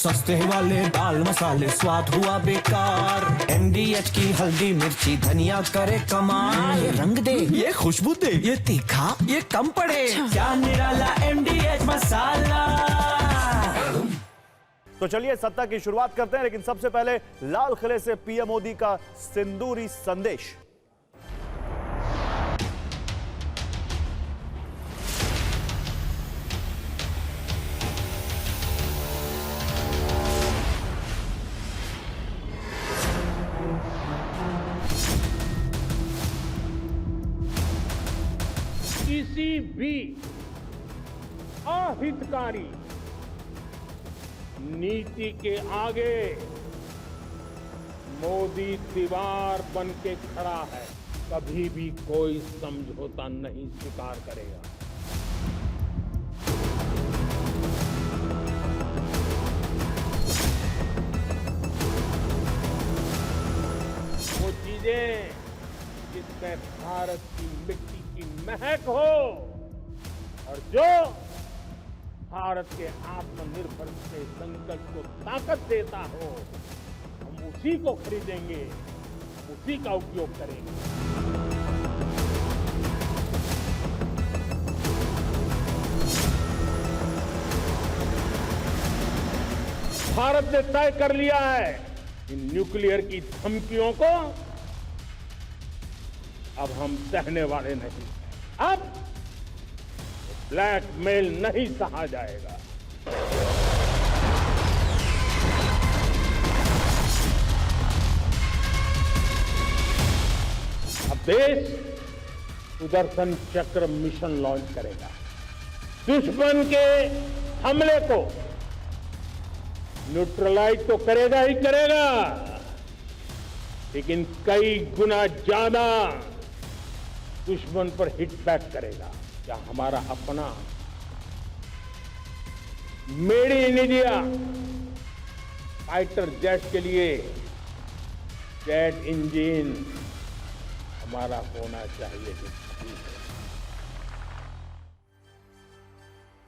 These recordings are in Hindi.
सस्ते वाले दाल मसाले स्वाद हुआ बेकार। MDH की हल्दी मिर्ची धनिया करे कमाल। ये रंग दे, ये खुशबू दे, ये तीखा, ये कम पड़े। क्या निराला MDH मसाला। तो चलिए सत्ता की शुरुआत करते हैं, लेकिन सबसे पहले लाल किले से पीएम मोदी का सिंदूरी संदेश। किसी भी अहितकारी नीति के आगे मोदी दीवार बन के खड़ा है, कभी भी कोई समझौता नहीं स्वीकार करेगा। वो चीजें जिसमें भारत की मिट्टी की महक हो और जो भारत के आत्मनिर्भर के संकल्प को ताकत देता हो, हम उसी को खरीदेंगे, उसी का उपयोग करेंगे। भारत ने तय कर लिया है कि न्यूक्लियर की धमकियों को अब हम सहने वाले नहीं। अब ब्लैकमेल नहीं सहा जाएगा। अब देश सुदर्शन चक्र मिशन लॉन्च करेगा। दुश्मन के हमले को न्यूट्रलाइज तो करेगा ही करेगा, लेकिन कई गुना ज्यादा दुश्मन पर हिट बैक करेगा। क्या हमारा अपना made in India fighter jet के लिए जेट इंजन हमारा होना चाहिए।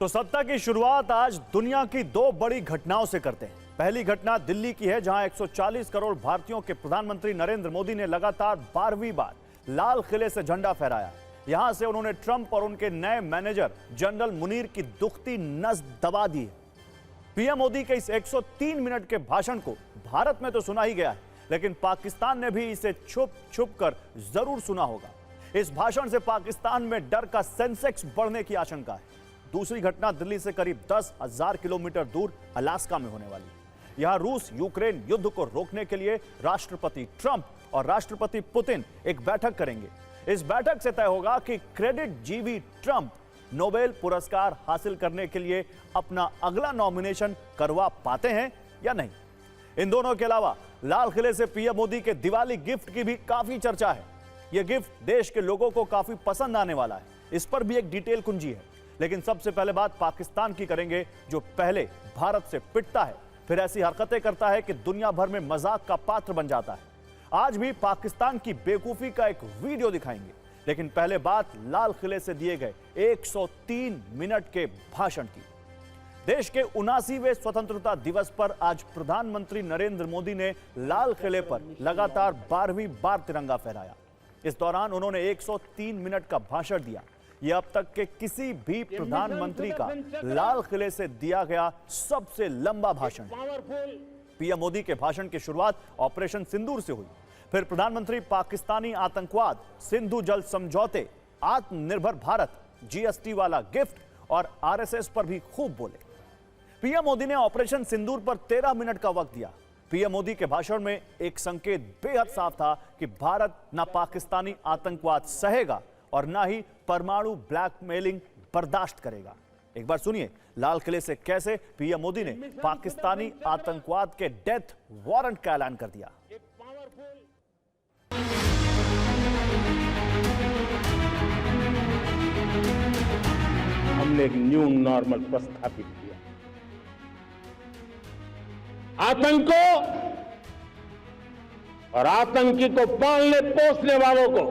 तो सत्ता की शुरुआत आज दुनिया की दो बड़ी घटनाओं से करते हैं। पहली घटना दिल्ली की है, जहां 140 करोड़ भारतीयों के प्रधानमंत्री नरेंद्र मोदी ने लगातार 12वीं बार लाल किले से झंडा फहराया। यहां से उन्होंने ट्रंप और उनके नए मैनेजर जनरल मुनीर की दुखती नस दबा दी है। पीएम मोदी के इस 103 मिनट के भाषण को भारत में तो सुना ही गया है, लेकिन पाकिस्तान ने भी इसे छुप छुप कर जरूर सुना होगा। इस भाषण से पाकिस्तान में डर का सेंसेक्स बढ़ने की आशंका है। दूसरी घटना दिल्ली से करीब 10,000 किलोमीटर दूर अलास्का में होने वाली है। यहां रूस यूक्रेन युद्ध को रोकने के लिए राष्ट्रपति ट्रंप और राष्ट्रपति पुतिन एक बैठक करेंगे। इस बैठक से तय होगा कि क्रेडिट जीवी ट्रंप नोबेल पुरस्कार हासिल करने के लिए अपना अगला नॉमिनेशन करवा पाते हैं या नहीं। इन दोनों के अलावा लाल किले से पीएम मोदी के दिवाली गिफ्ट की भी काफी चर्चा है। यह गिफ्ट देश के लोगों को काफी पसंद आने वाला है। इस पर भी एक डिटेल कुंजी है। लेकिन सबसे पहले बात पाकिस्तान की करेंगे, जो पहले भारत से पिटता है, फिर ऐसी हरकतें करता है कि दुनिया भर में मजाक का पात्र बन जाता है। आज भी पाकिस्तान की बेवकूफी का एक वीडियो दिखाएंगे, लेकिन पहले बात लाल किले से दिए गए 103 मिनट के भाषण की। देश के 79वें स्वतंत्रता दिवस पर आज प्रधानमंत्री नरेंद्र मोदी ने लाल किले पर लगातार 12वीं बार तिरंगा फहराया। इस दौरान उन्होंने 103 मिनट का भाषण दिया। यह अब तक के किसी भी प्रधानमंत्री का लाल किले से दिया गया सबसे लंबा भाषण है। पीएम मोदी के भाषण की शुरुआत ऑपरेशन सिंदूर से हुई। फिर प्रधानमंत्री पाकिस्तानी आतंकवाद, सिंधु जल समझौते, आत्मनिर्भर भारत, जीएसटी वाला गिफ्ट और आरएसएस पर भी खूब बोले। पीएम मोदी ने ऑपरेशन सिंदूर पर 13 मिनट का वक्त दिया। पीएम मोदी के भाषण में एक संकेत बेहद साफ था कि भारत न पाकिस्तानी आतंकवाद सहेगा और न ही परमाणु ब्लैकमेलिंग बर्दाश्त करेगा। एक बार सुनिए लाल किले से कैसे पीएम मोदी ने पाकिस्तानी आतंकवाद के डेथ वारंट का ऐलान कर दिया। हमने एक न्यू नॉर्मल प्रस्थापित किया। आतंक को और आतंकी को पालने पोसने वालों को,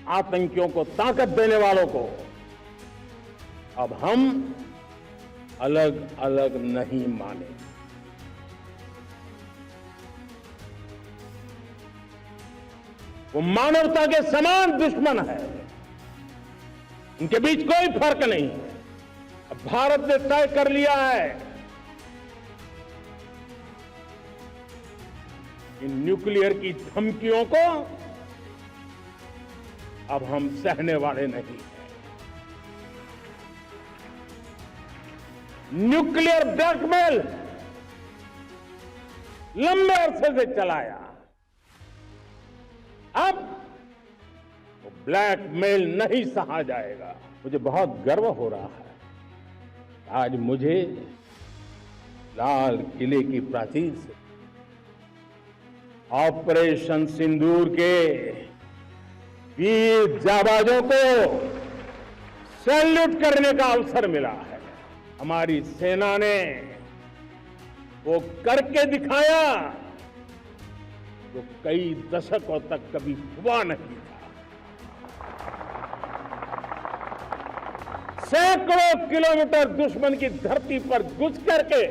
आतंकियों को ताकत देने वालों को अब हम अलग अलग नहीं माने। वो मानवता के समान दुश्मन है, इनके बीच कोई फर्क नहीं है। अब भारत ने तय कर लिया है कि न्यूक्लियर की धमकियों को अब हम सहने वाले नहीं हैं। न्यूक्लियर ब्लैकमेल लंबे अरसे से चलाया, अब वो ब्लैकमेल नहीं सहा जाएगा। मुझे बहुत गर्व हो रहा है, आज मुझे लाल किले की प्राचीर से ऑपरेशन सिंदूर के वीर जाबाजों को सैल्यूट करने का अवसर मिला है। हमारी सेना ने वो करके दिखाया जो कई दशकों तक कभी हुआ नहीं था। सैकड़ों किलोमीटर दुश्मन की धरती पर घुस करके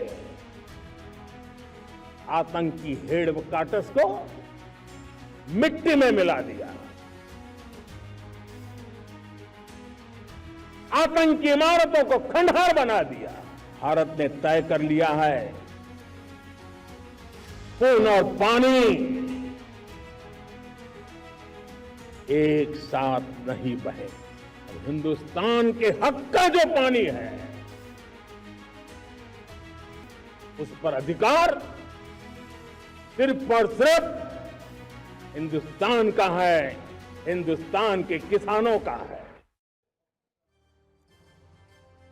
आतंकी हेडक्वार्टर्स को मिट्टी में मिला दिया, आतंकी इमारतों को खंडहर बना दिया। भारत ने तय कर लिया है खून और पानी एक साथ नहीं बहे। हिंदुस्तान के हक का जो पानी है उस पर अधिकार सिर्फ और सिर्फ हिंदुस्तान का है, हिंदुस्तान के किसानों का है।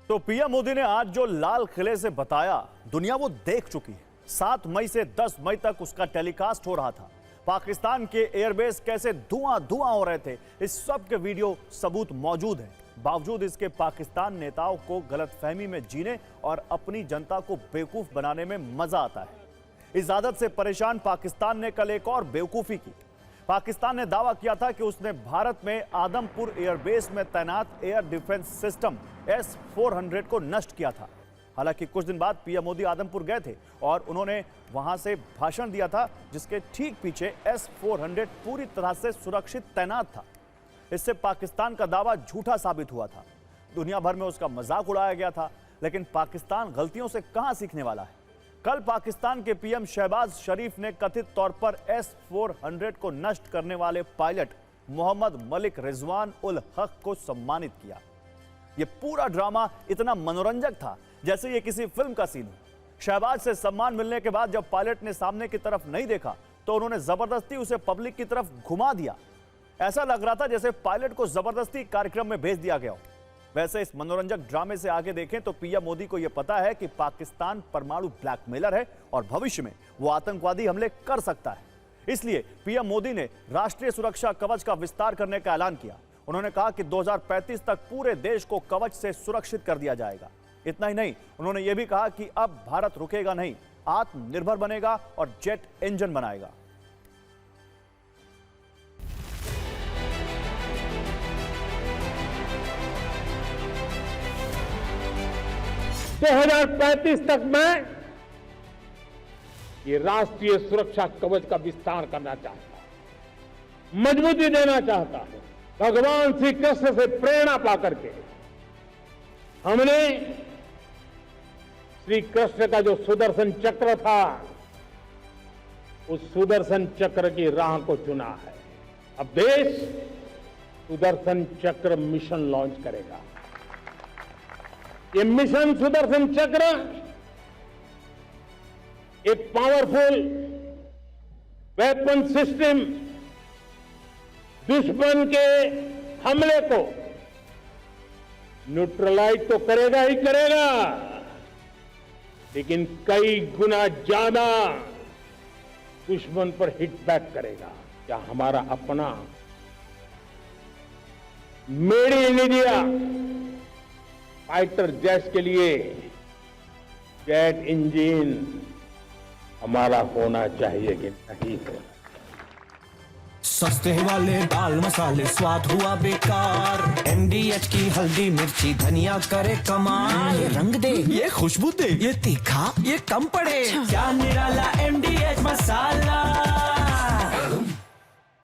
तो पीएम मोदी ने आज जो लाल किले से बताया, दुनिया वो देख चुकी है। 7 मई से 10 मई तक उसका टेलीकास्ट हो रहा था। पाकिस्तान के एयरबेस कैसे धुआं धुआं हो रहे थे, इस सब के वीडियो सबूत मौजूद हैं। बावजूद इसके पाकिस्तान नेताओं को गलतफहमी में जीने और अपनी जनता को बेवकूफ बनाने में मजा आता है। इस आदत से परेशान पाकिस्तान ने कल एक और बेवकूफी की। पाकिस्तान ने दावा किया था कि उसने भारत में आदमपुर एयरबेस में तैनात एयर डिफेंस सिस्टम S-400 को नष्ट किया था। हालांकि कुछ दिन बाद पीएम मोदी आदमपुर गए थे और उन्होंने वहां से भाषण दिया था, जिसके ठीक पीछे S-400 पूरी तरह से सुरक्षित तैनात था। इससे पाकिस्तान का दावा झूठा साबित हुआ था। दुनिया भर में उसका मजाक उड़ाया गया था। लेकिन पाकिस्तान गलतियों से कहां सीखने वाला है? कल पाकिस्तान के पीएम शहबाज शरीफ ने कथित तौर पर S-400 को नष्ट करने वाले पायलट मोहम्मद मलिक रिजवान उल हक को सम्मानित किया। यह पूरा ड्रामा इतना मनोरंजक था जैसे ये किसी फिल्म का सीन हो। शहबाज से सम्मान मिलने के बाद जब पायलट ने सामने की तरफ नहीं देखा तो उन्होंने जबरदस्ती उसे पब्लिक की तरफ घुमा दिया। ऐसा लग रहा था जैसे पायलट को जबरदस्ती कार्यक्रम में भेज दिया गया हो। वैसे इस मनोरंजक ड्रामे से आगे देखें तो पीएम मोदी को यह पता है कि पाकिस्तान परमाणु ब्लैकमेलर है और भविष्य में वो आतंकवादी हमले कर सकता है। इसलिए पीएम मोदी ने राष्ट्रीय सुरक्षा कवच का विस्तार करने का ऐलान किया। उन्होंने कहा कि 2035 तक पूरे देश को कवच से सुरक्षित कर दिया जाएगा। इतना ही नहीं, उन्होंने यह भी कहा कि अब भारत रुकेगा नहीं, आत्मनिर्भर बनेगा और जेट इंजन बनाएगा। दो 2035 तक मैं ये राष्ट्रीय सुरक्षा कवच का विस्तार करना चाहता हूं, मजबूती देना चाहता हूं। भगवान श्री कृष्ण से प्रेरणा पाकर के हमने श्री कृष्ण का जो सुदर्शन चक्र था, उस सुदर्शन चक्र की राह को चुना है। अब देश सुदर्शन चक्र मिशन लॉन्च करेगा। ये मिशन सुदर्शन चक्र एक पावरफुल वेपन सिस्टम दुश्मन के हमले को न्यूट्रलाइज तो करेगा ही करेगा, लेकिन कई गुना ज्यादा दुश्मन पर हिट बैक करेगा। क्या हमारा अपना made in India fighter jets के लिए जेट इंजन हमारा होना चाहिए कि नहीं है? सस्ते वाले दाल मसाले स्वाद हुआ बेकार। MDH की हल्दी मिर्ची धनिया करे कमाल। ये रंग दे, ये खुशबू दे, ये तीखा, ये कम पड़े। क्या निराला MDH